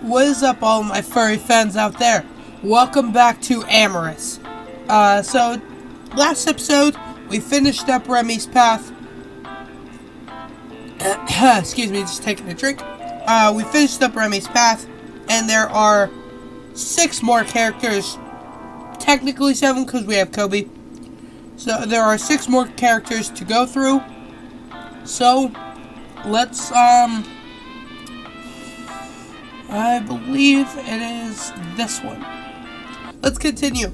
What is up, all my furry fans out there? Welcome back to Amorous. So, last episode, we finished up Remy's path. Excuse me, just taking a drink. We finished up Remy's path, and there are 6 more characters. Technically 7, because we have Kobe. So, there are 6 more characters to go through. So, let's, I believe it is this one. Let's continue.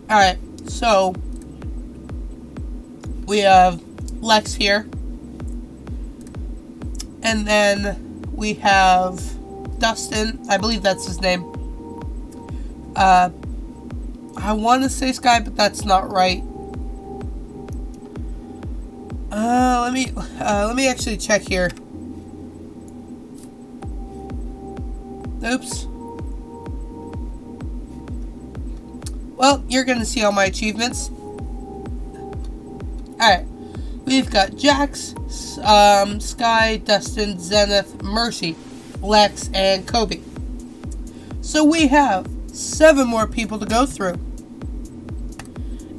Alright, so we have Lex here. And then we have Dustin. I believe that's his name. I want to say Sky, but that's not right. Let me actually check here. Oops. Well, you're gonna see all my achievements. Alright. We've got Jax, Sky, Dustin, Zenith, Mercy, Lex, and Kobe. So we have 7 more people to go through.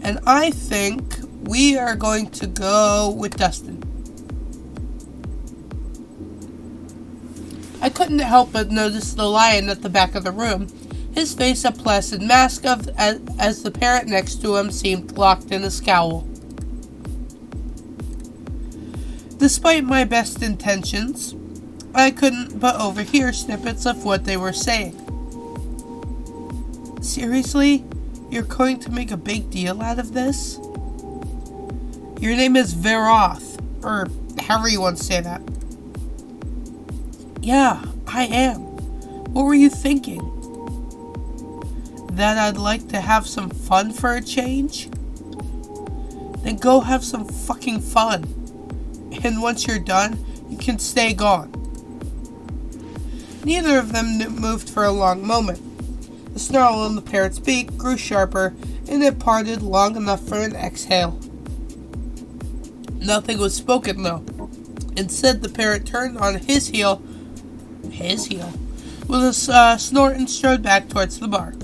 And I think we are going to go with Dustin. I couldn't help but notice the lion at the back of the room. His face a placid mask as the parrot next to him seemed locked in a scowl. Despite my best intentions, I couldn't but overhear snippets of what they were saying. Seriously? You're going to make a big deal out of this? Your name is Veroth, or however you want to say that. Yeah, I am. What were you thinking? That I'd like to have some fun for a change? Then go have some fucking fun. And once you're done, you can stay gone. Neither of them moved for a long moment. The snarl in the parrot's beak grew sharper, and it parted long enough for an exhale. Nothing was spoken, though. Instead, the parrot turned on his heel, with a snort and strode back towards the bar.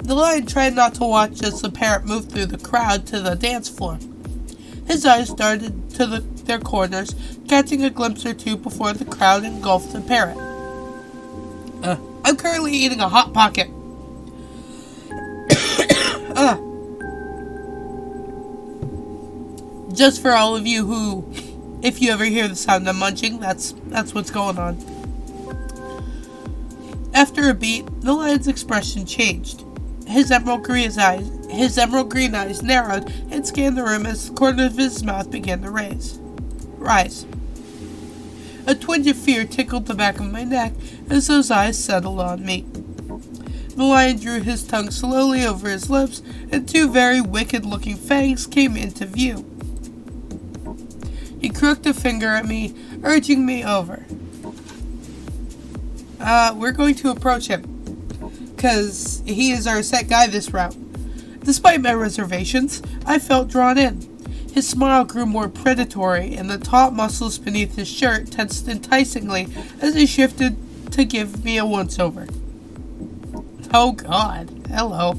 The lion tried not to watch as the parrot moved through the crowd to the dance floor. His eyes darted to their corners, catching a glimpse or two before the crowd engulfed the parrot. I'm currently eating a Hot Pocket. Just for all of you who, if you ever hear the sound of munching, that's what's going on. After a beat, the lion's expression changed. His emerald green eyes narrowed and scanned the room as the corners of his mouth began to rise. A twinge of fear tickled the back of my neck as those eyes settled on me. The lion drew his tongue slowly over his lips, and 2 very wicked-looking fangs came into view. He crooked a finger at me, urging me over. We're going to approach him, because he is our set guy this route. Despite my reservations, I felt drawn in. His smile grew more predatory, and the taut muscles beneath his shirt tensed enticingly as he shifted to give me a once-over. Oh God, hello.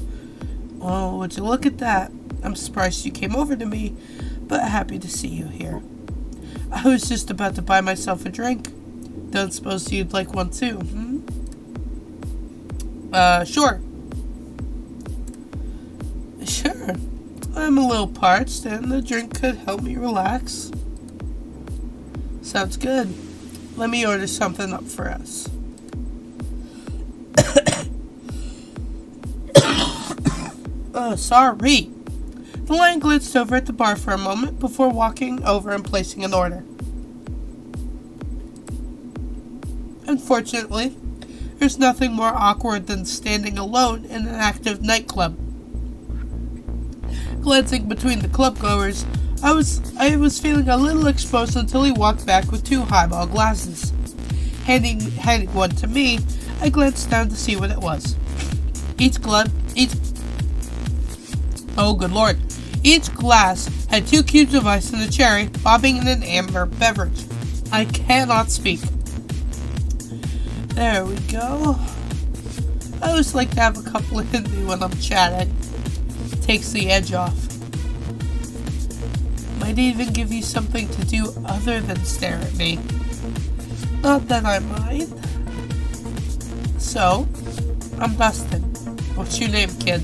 Oh, would you look at that? I'm surprised you came over to me, but happy to see you here. I was just about to buy myself a drink. Don't suppose you'd like one too, Sure. Sure. I'm a little parched, and the drink could help me relax. Sounds good. Let me order something up for us. Sorry. The lion glanced over at the bar for a moment before walking over and placing an order. Unfortunately, there's nothing more awkward than standing alone in an active nightclub. Glancing between the club-goers, I was feeling a little exposed until he walked back with 2 highball glasses. Handing one to me, I glanced down to see what it was. Oh, good lord. Each glass had 2 cubes of ice and a cherry, bobbing in an amber beverage. I cannot speak. There we go. I always like to have a couple in me when I'm chatting. Takes the edge off. Might even give you something to do other than stare at me. Not that I mind. So, I'm Dustin. What's your name, kid?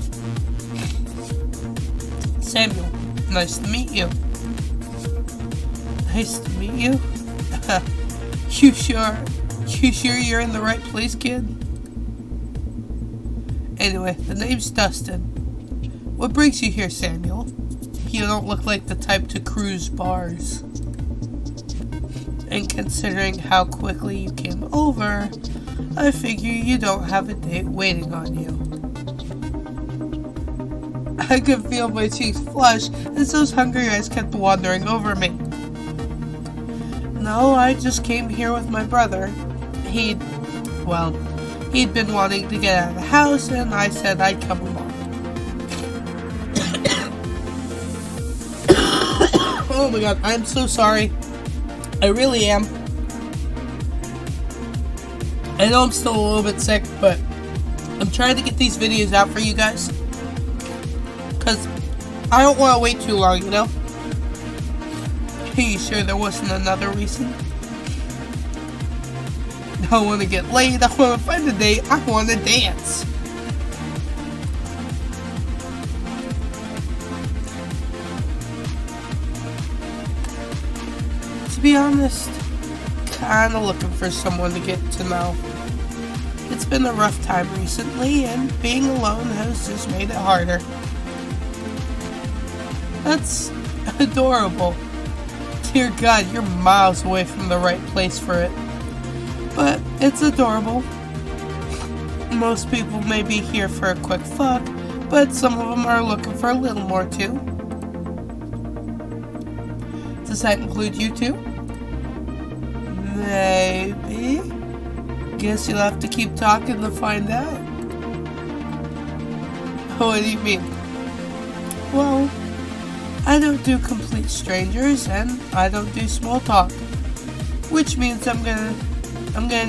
Samuel. Nice to meet you. Nice to meet you? You sure you're in the right place, kid? Anyway, the name's Dustin. What brings you here, Samuel? You don't look like the type to cruise bars. And considering how quickly you came over, I figure you don't have a date waiting on you. I could feel my cheeks flush as those hungry eyes kept wandering over me. No, I just came here with my brother. He'd been wanting to get out of the house, and I said I'd come along. Oh my god, I'm so sorry. I really am. I know I'm still a little bit sick, but I'm trying to get these videos out for you guys. Because I don't want to wait too long, you know? Are you sure there wasn't another reason? I want to get laid, I want to find a date, I want to dance. To be honest, kinda looking for someone to get to know. It's been a rough time recently, and being alone has just made it harder. That's adorable. Dear God, you're miles away from the right place for it. But it's adorable. Most people may be here for a quick fuck, but some of them are looking for a little more too. Does that include you too? Maybe. Guess you'll have to keep talking to find out. What do you mean? Well, I don't do complete strangers, and I don't do small talk. Which means I'm gonna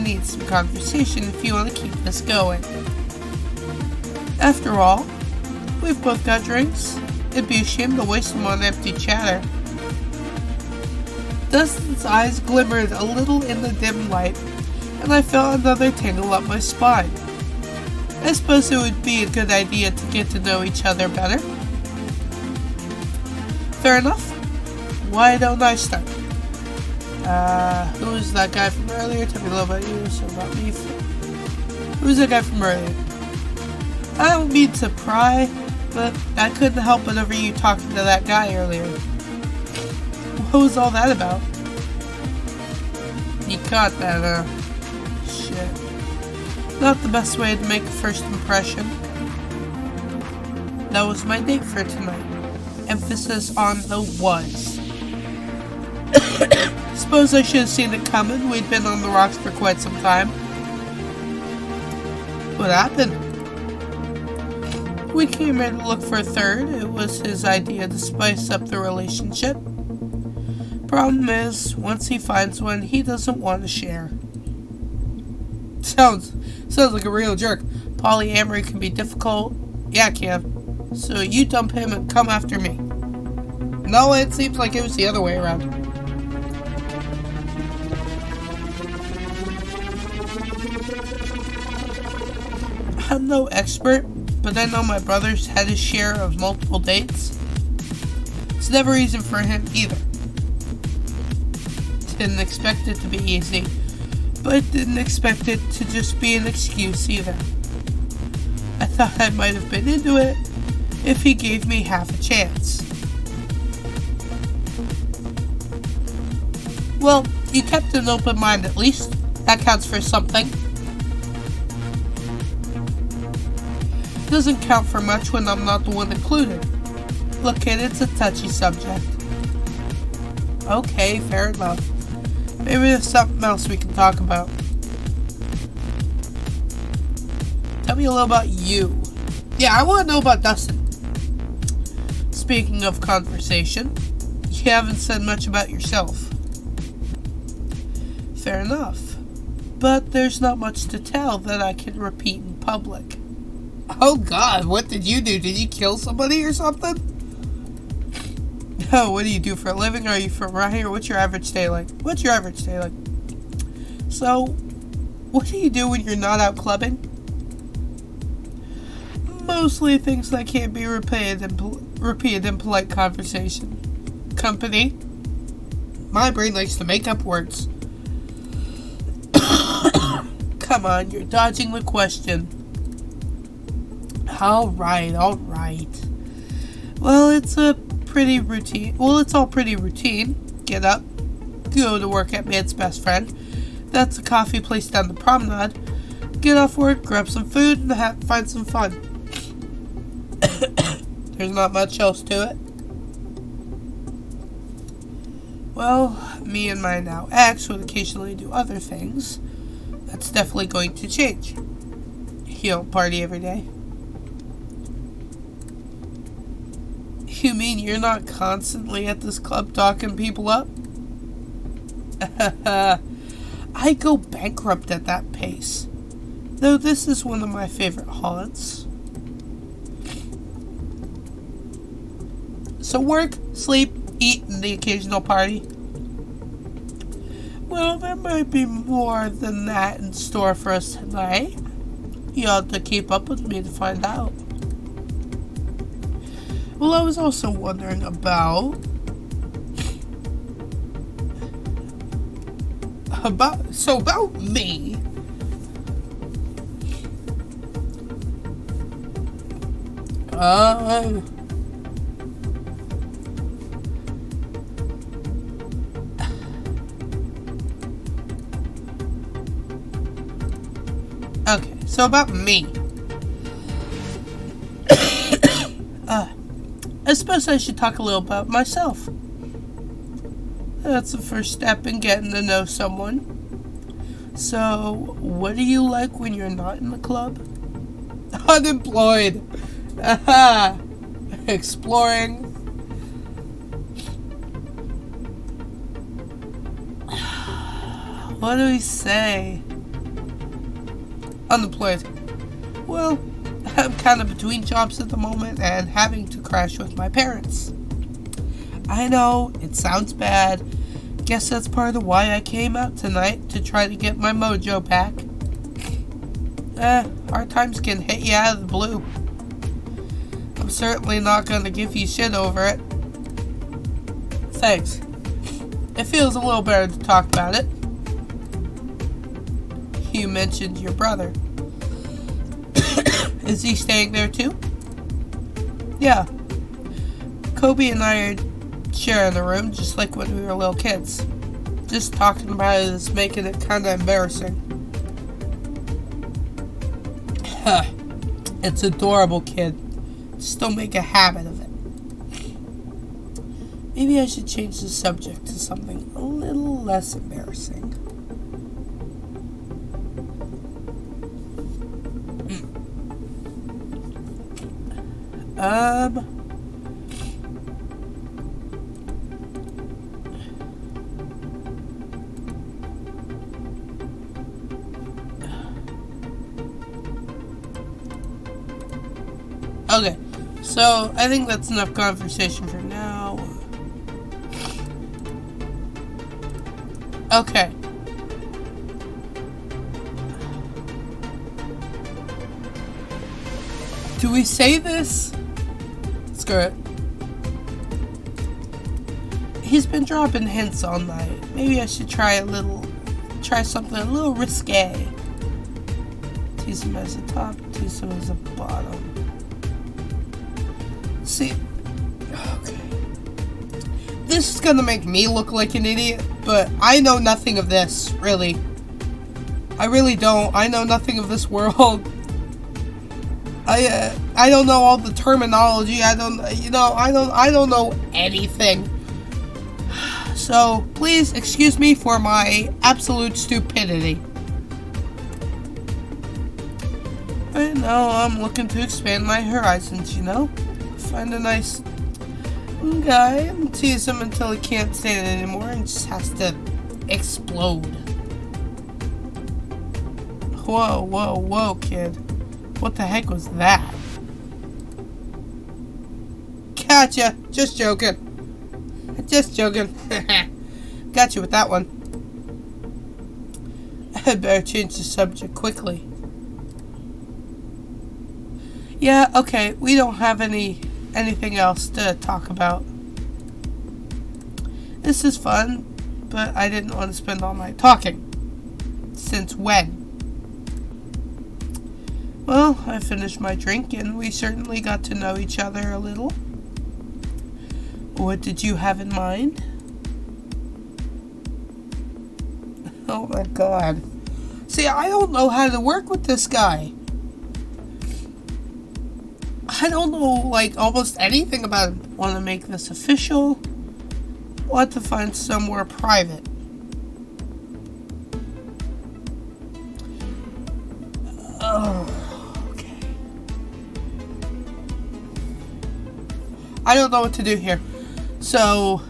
need some conversation if you want to keep this going. After all, we've both got drinks. It'd be a shame to waste them on empty chatter. Dustin's eyes glimmered a little in the dim light, and I felt another tingle up my spine. I suppose it would be a good idea to get to know each other better. Fair enough. Why don't I start? Who's that guy from earlier? Tell me a little about you, so about me. Who's that guy from earlier? I don't mean to pry, but I couldn't help but overhear you talking to that guy earlier. What was all that about? You caught that, Shit. Not the best way to make a first impression. That was my date for tonight. Emphasis on the was. Suppose I should have seen it coming. We'd been on the rocks for quite some time. What happened? We came here to look for a third. It was his idea to spice up the relationship. Problem is, once he finds one, he doesn't want to share. Sounds like a real jerk. Polyamory can be difficult. Yeah, it can. So you dump him and come after me. No, it seems like it was the other way around. I'm no expert, but I know my brother's had his share of multiple dates. It's never easy for him either. Didn't expect it to be easy, but didn't expect it to just be an excuse either. I thought I might have been into it if he gave me half a chance. Well, you kept an open mind at least. That counts for something. Doesn't count for much when I'm not the one included. Look, kid, it's a touchy subject. Okay, fair enough. Maybe there's something else we can talk about. Tell me a little about you. Yeah, I want to know about Dustin. Speaking of conversation, you haven't said much about yourself. Fair enough. But there's not much to tell that I can repeat in public. Oh god, what did you do? Did you kill somebody or something? Oh, what do you do for a living? Are you from around here? What's your average day like? So, what do you do when you're not out clubbing? Mostly things that can't be repeated in polite conversation. Company. My brain likes to make up words. Come on, you're dodging the question. Alright. Well, it's all pretty routine. Get up, go to work at Man's best friend. That's a coffee place down the promenade. Get off work, grab some food, and find some fun. There's not much else to it. Well, me and my now ex would occasionally do other things. That's definitely going to change. You don't party every day. You mean you're not constantly at this club talking people up? I go bankrupt at that pace. Though this is one of my favorite haunts. So work, sleep, eat, and the occasional party. Well, there might be more than that in store for us tonight. You ought to keep up with me to find out. Well, I was also wondering about me. Okay, so about me. I suppose I should talk a little about myself. That's the first step in getting to know someone. So, what do you like when you're not in the club? Unemployed. Aha. Exploring. What do we say? Unemployed. Well, I'm kind of between jobs at the moment and having to crash with my parents. I know, it sounds bad. Guess that's part of why I came out tonight, to try to get my mojo back. Hard times can hit you out of the blue. I'm certainly not gonna give you shit over it. Thanks. It feels a little better to talk about it. You mentioned your brother. Is he staying there too? Yeah. Kobe and I are sharing a room just like when we were little kids. Just talking about it is making it kind of embarrassing. It's adorable, kid. Just don't make a habit of it. Maybe I should change the subject to something a little less embarrassing. Okay, so I think that's enough conversation for now. Okay. Do we say this? Screw it. He's been dropping hints all night. Maybe I should try something a little risque. Tease him as a top, tease him as a bottom. See, okay. This is gonna make me look like an idiot, but I know nothing of this, really. I really don't. I know nothing of this world. I don't know all the terminology. I don't know anything. So, please excuse me for my absolute stupidity. Right now, I'm looking to expand my horizons, Find a nice Okay, tease him until he can't stand it anymore and just has to explode. Whoa, whoa, whoa, kid. What the heck was that? Gotcha. Just joking. Just joking. Got you with that one. I'd better change the subject quickly. Yeah, okay, we don't have anything else to talk about. This is fun, but I didn't want to spend all night talking. Since when? Well, I finished my drink and we certainly got to know each other a little. What did you have in mind? Oh my god. See, I don't know how to work with this guy. I don't know, like, almost anything about him. Want to make this official? Want to find somewhere private? Oh, okay. I don't know what to do here. So...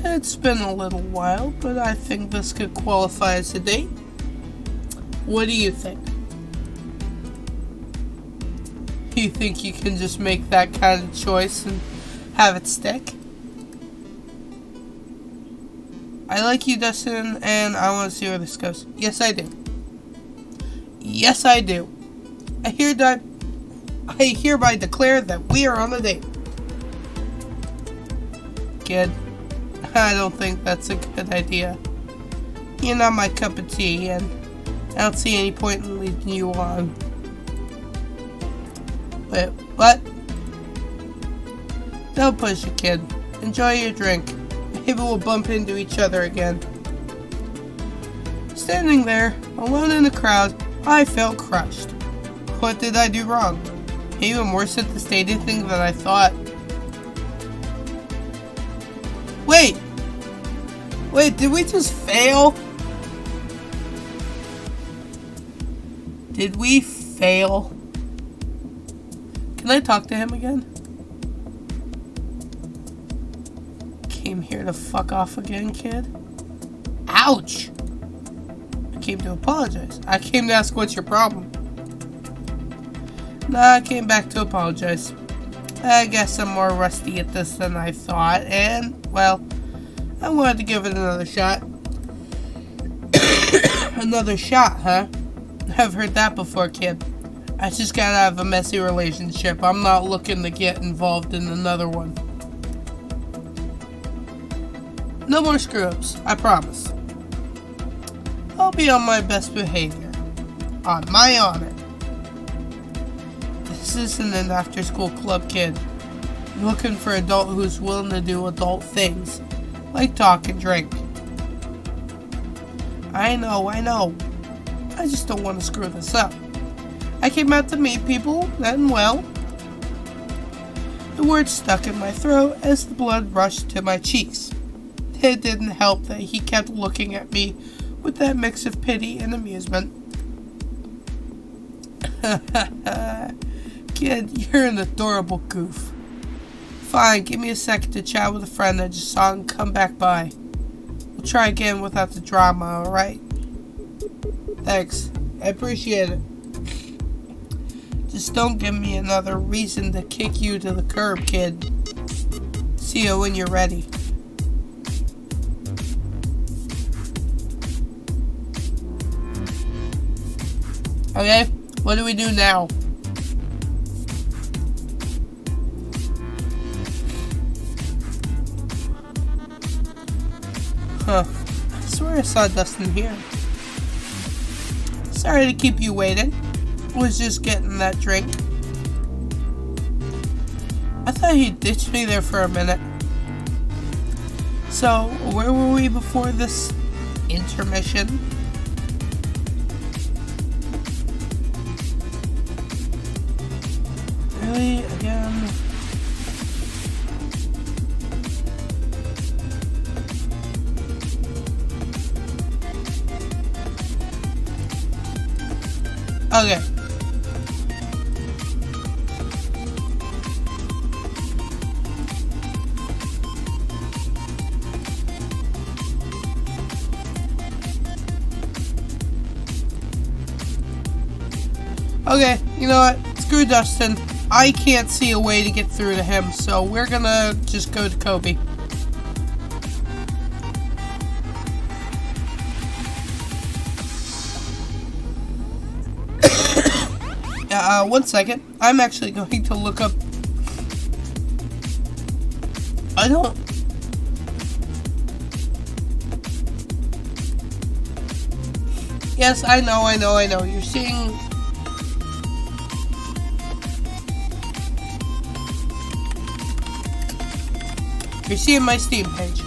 It's been a little while, but I think this could qualify as a date. What do you think? You think you can just make that kind of choice and have it stick? I like you, Dustin, and I want to see where this goes. Yes, I do. Yes, I do. I hereby declare that we are on a date. Kid. I don't think that's a good idea. You're not my cup of tea, and I don't see any point in leading you on. Wait, what? Don't push it, kid. Enjoy your drink. Maybe we'll bump into each other again. Standing there, alone in the crowd, I felt crushed. What did I do wrong? Even worse at the stated thing than I thought. Wait, did we just fail? Did we fail? Can I talk to him again? Came here to fuck off again, kid? Ouch! I came to apologize. I came to ask what's your problem. Nah, I came back to apologize. I guess I'm more rusty at this than I thought, and, well, I wanted to give it another shot. Another shot, huh? I've heard that before, kid. I just gotta have a messy relationship. I'm not looking to get involved in another one. No more screw-ups, I promise. I'll be on my best behavior. On my honor. This isn't an after-school club, kid. I'm looking for an adult who's willing to do adult things. Like talk and drink. I know. I just don't want to screw this up. I came out to meet people, and well... The words stuck in my throat as the blood rushed to my cheeks. It didn't help that he kept looking at me with that mix of pity and amusement. Kid, you're an adorable goof. Fine, give me a second to chat with a friend I just saw and come back by. We'll try again without the drama, alright? Thanks. I appreciate it. Just don't give me another reason to kick you to the curb, kid. See you when you're ready. Okay, what do we do now? Huh. I swear I saw Dustin here. Sorry to keep you waiting. Was just getting that drink. I thought he ditched me there for a minute. So, where were we before this intermission? Really? Again? Okay. Okay, you know what? Screw Dustin. I can't see a way to get through to him, so we're gonna just go to Kobe. One second. I'm actually going to look up. I don't. Yes, I know. You're seeing. You're seeing my Steam page.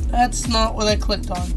That's not what I clicked on.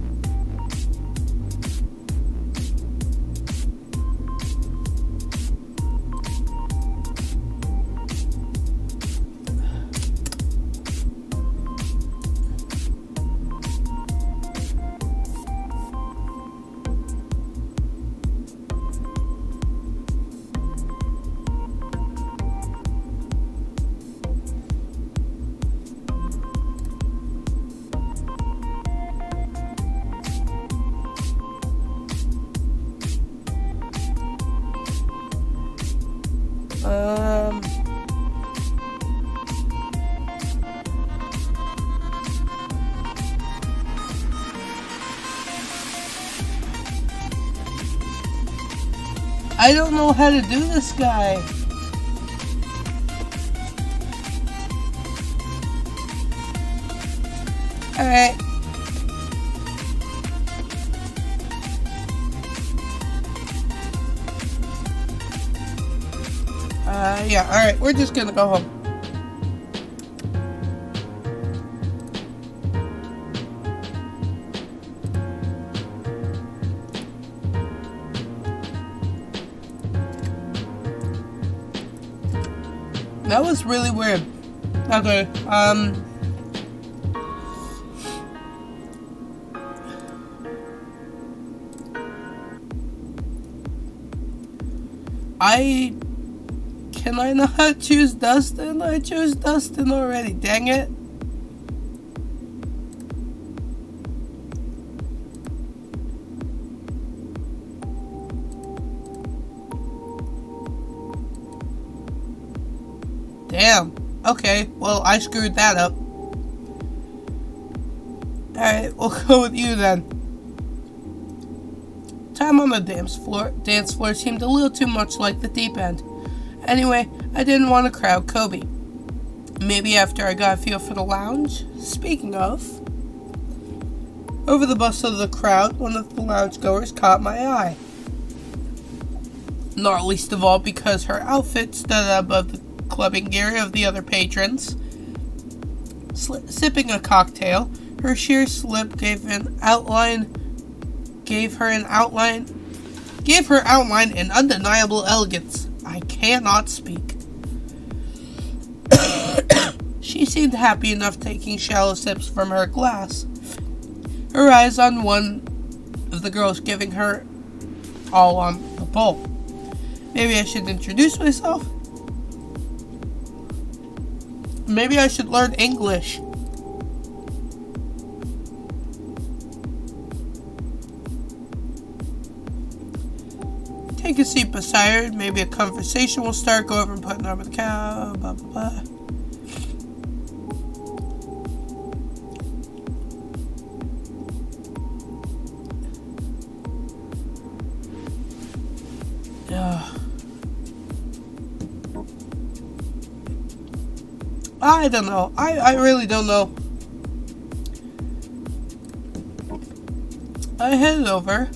I don't know how to do this guy. Alright. Yeah, alright, we're just gonna go home. That was really weird. Okay, Can I not choose Dustin? I chose Dustin already, dang it. Damn. Okay, well, I screwed that up. Alright, we'll go with you then. Time on the dance floor seemed a little too much like the deep end. Anyway, I didn't want to crowd Kobe. Maybe after I got a feel for the lounge. Speaking of, over the bustle of the crowd, one of the lounge goers caught my eye. Not least of all because her outfit stood above the clubbing gear of the other patrons. Sipping a cocktail, her sheer slip gave her outline an undeniable elegance. I cannot speak. She seemed happy enough taking shallow sips from her glass, her eyes on one of the girls giving her all on the bowl. Maybe I should introduce myself? Maybe I should learn English. Take a seat beside her. Maybe a conversation will start. Go over and put an arm on the cow. Blah, blah, blah. I don't know. I really don't know. I headed over,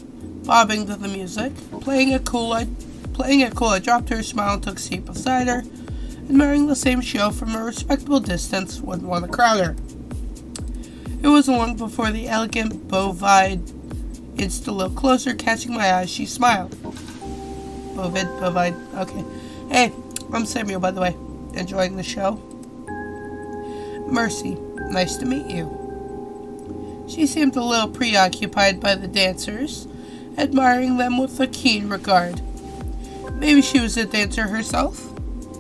bobbing to the music, playing it cool. I dropped her a smile and took a seat beside her, admiring the same show from a respectable distance. Wouldn't want to crowd her. It wasn't long before the elegant bovine inched a little closer, catching my eye. She smiled. bovine. Okay. Hey, I'm Samuel, by the way. Enjoying the show? Mercy, nice to meet you. She seemed a little preoccupied by the dancers, admiring them with a keen regard. Maybe she was a dancer herself,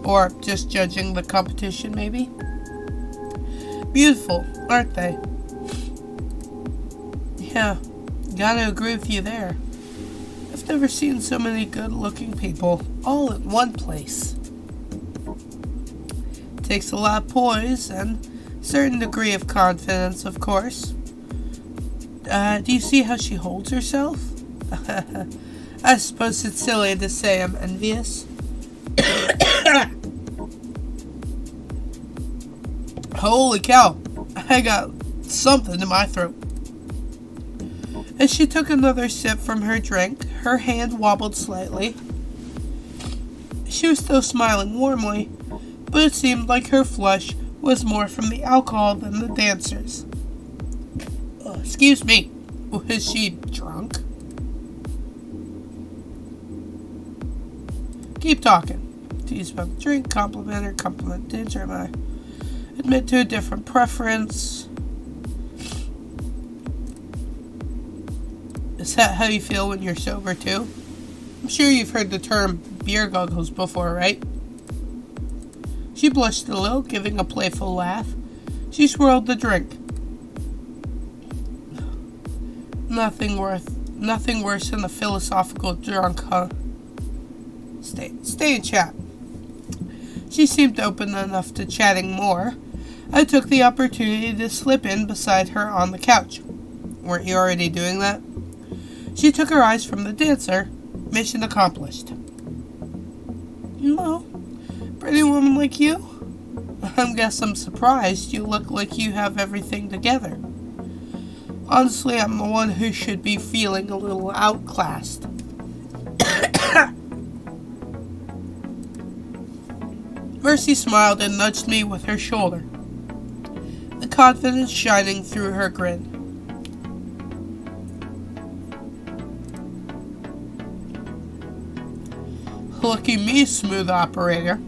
or just judging the competition, maybe. Beautiful, aren't they? Yeah, gotta agree with you there. I've never seen so many good-looking people all in one place. Takes a lot of poise and a certain degree of confidence, of course. Do you see how she holds herself? I suppose it's silly to say I'm envious. Holy cow, I got something in my throat. As she took another sip from her drink, her hand wobbled slightly. She was still smiling warmly, but it seemed like her flush was more from the alcohol than the dancers. Excuse me, was she drunk? Keep talking. Tease about the drink, compliment her, compliment dancer, am I? Admit to a different preference. Is that how you feel when you're sober too? I'm sure you've heard the term beer goggles before, right? She blushed a little, giving a playful laugh. She swirled the drink. Nothing worse than a philosophical drunk, huh? Stay and chat. She seemed open enough to chatting more. I took the opportunity to slip in beside her on the couch. Weren't you already doing that? She took her eyes from the dancer. Mission accomplished. No. Pretty woman like you? I guess I'm surprised. You look like you have everything together. Honestly, I'm the one who should be feeling a little outclassed. Mercy smiled and nudged me with her shoulder, the confidence shining through her grin. Lucky me, smooth operator.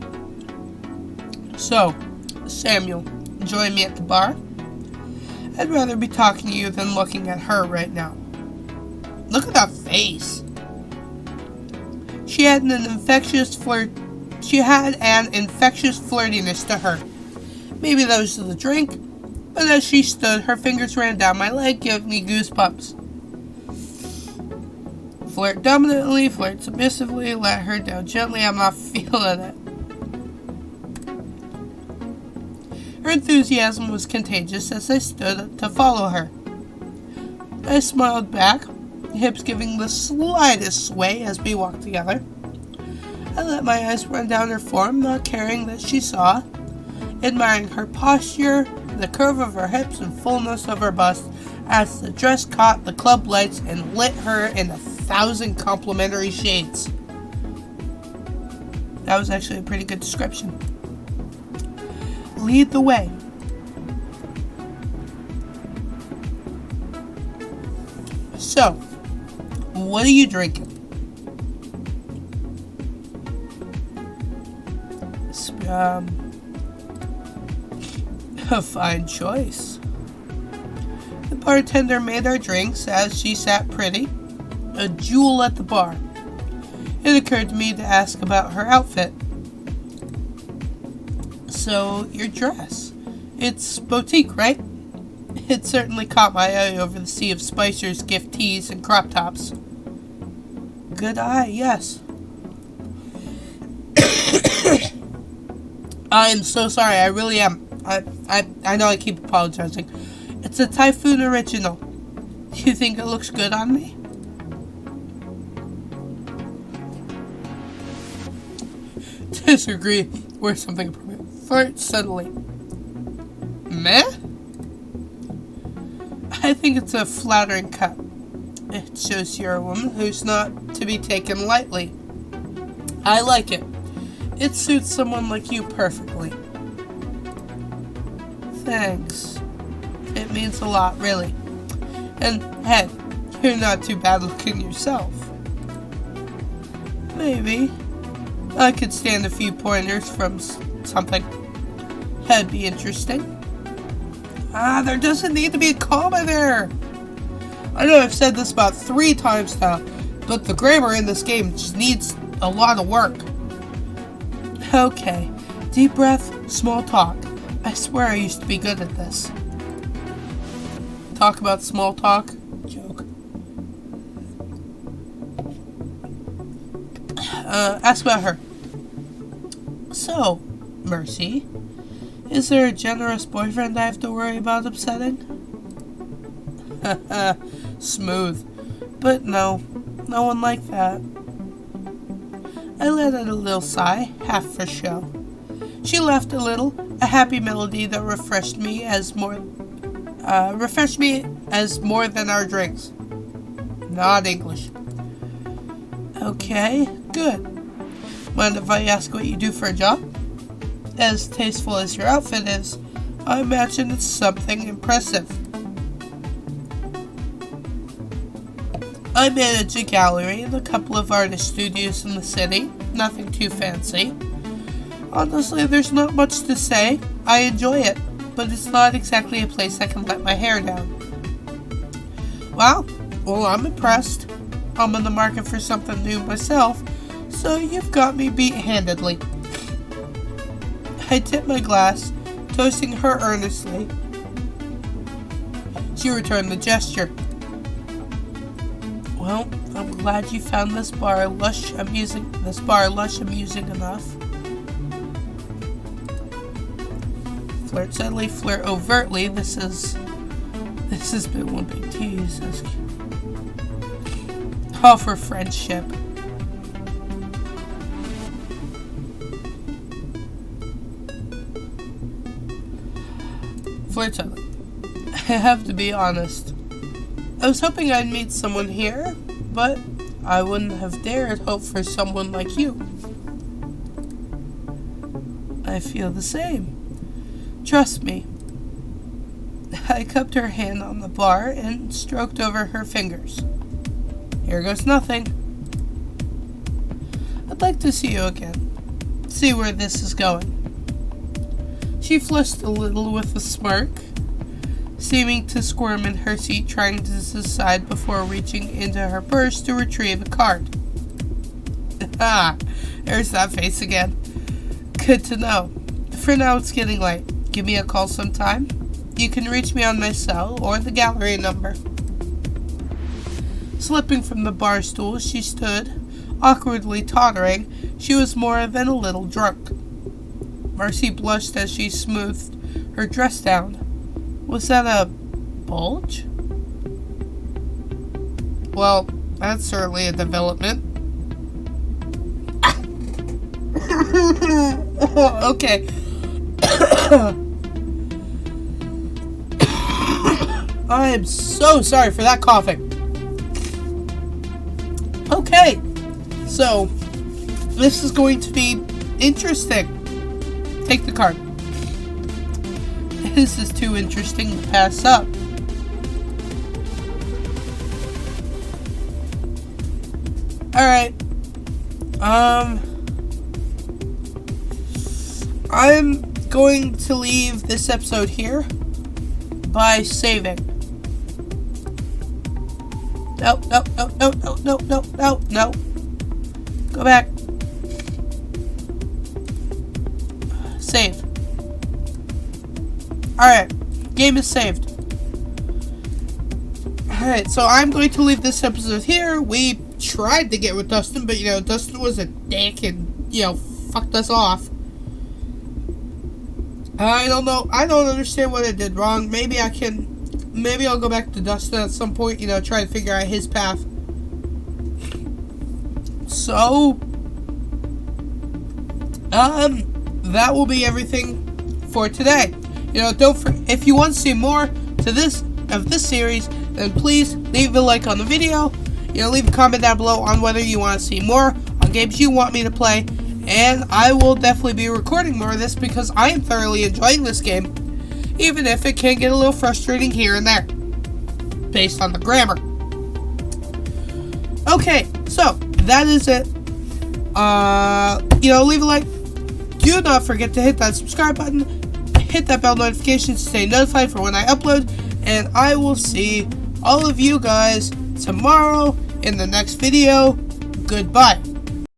So, Samuel, join me at the bar? I'd rather be talking to you than looking at her right now. Look at that face. She had an infectious flirtiness to her. Maybe that was the drink, but as she stood, her fingers ran down my leg, giving me goosebumps. Flirt dominantly, flirt submissively, let her down gently. I'm not feeling it. Her enthusiasm was contagious as I stood to follow her. I smiled back, hips giving the slightest sway as we walked together. I let my eyes run down her form, not caring that she saw, admiring her posture, the curve of her hips and fullness of her bust, as the dress caught the club lights and lit her in 1,000 complimentary shades. That was actually a pretty good description. Lead the way. So, what are you drinking? A fine choice. The bartender made our drinks as she sat pretty, a jewel at the bar. It occurred to me to ask about her outfit. So, your dress. It's boutique, right? It certainly caught my eye over the sea of Spicer's gift tees and crop tops. Good eye, yes. I am so sorry, I really am. I know I keep apologizing. It's a Typhoon original. Do you think it looks good on me? Disagree. Wear something appropriate. Flirt subtly. Meh? I think it's a flattering cut. It shows you're a woman who's not to be taken lightly. I like it. It suits someone like you perfectly. Thanks. It means a lot, really. And, hey, you're not too bad looking yourself. maybe. I could stand a few pointers from something. That'd be interesting. There doesn't need to be a comma there. I know I've said this about 3 times now, but the grammar in this game just needs a lot of work. Okay, deep breath, small talk. I swear I used to be good at this. Talk about small talk? Joke. Ask about her. So, Mercy, is there a generous boyfriend I have to worry about upsetting? Smooth. But no one like that. I let out a little sigh, half for show. She laughed a little, a happy melody that refreshed me as more than our drinks. Not English. Okay, good. Mind if I ask what you do for a job? As tasteful as your outfit is, I imagine it's something impressive. I manage a gallery and a couple of artist studios in the city. Nothing too fancy. Honestly, there's not much to say. I enjoy it, but it's not exactly a place I can let my hair down. Well, I'm impressed. I'm in the market for something new myself, so you've got me beat handedly. I tipped my glass, toasting her earnestly. She returned the gesture. Well, I'm glad you found this bar lush amusing enough. Flirt subtly, flirt overtly. This has been one big tease. All for friendship. Flirt subtly. I have to be honest. I was hoping I'd meet someone here, but I wouldn't have dared hope for someone like you. I feel the same. Trust me. I cupped her hand on the bar and stroked over her fingers. Here goes nothing. I'd like to see you again. See where this is going. She flushed a little with a smirk, seeming to squirm in her seat, trying to decide before reaching into her purse to retrieve a card. There's that face again. Good to know. For now, it's getting late. Give me a call sometime. You can reach me on my cell or the gallery number. Slipping from the bar stool, she stood, awkwardly tottering. She was more than a little drunk. Mercy blushed as she smoothed her dress down. Was that a bulge? Well, that's certainly a development. Okay. I am so sorry for that coughing. Okay, so this is going to be interesting. Take the card. This is too interesting to pass up. Alright. I'm going to leave this episode here by saving. No. Go back. Save. Alright, game is saved. Alright, so I'm going to leave this episode here. We tried to get with Dustin, but Dustin was a dick and, fucked us off. I don't know. I don't understand what I did wrong. Maybe I'll go back to Dustin at some point, try to figure out his path. So, that will be everything for today. If you want to see more to this series, then please leave a like on the video. Leave a comment down below on whether you want to see more on games you want me to play, and I will definitely be recording more of this because I am thoroughly enjoying this game, even if it can get a little frustrating here and there, based on the grammar. Okay, so that is it Leave a like. Do not forget to hit that subscribe button, hit that bell notification to stay notified for when I upload, and I will see all of you guys tomorrow in the next video. Goodbye.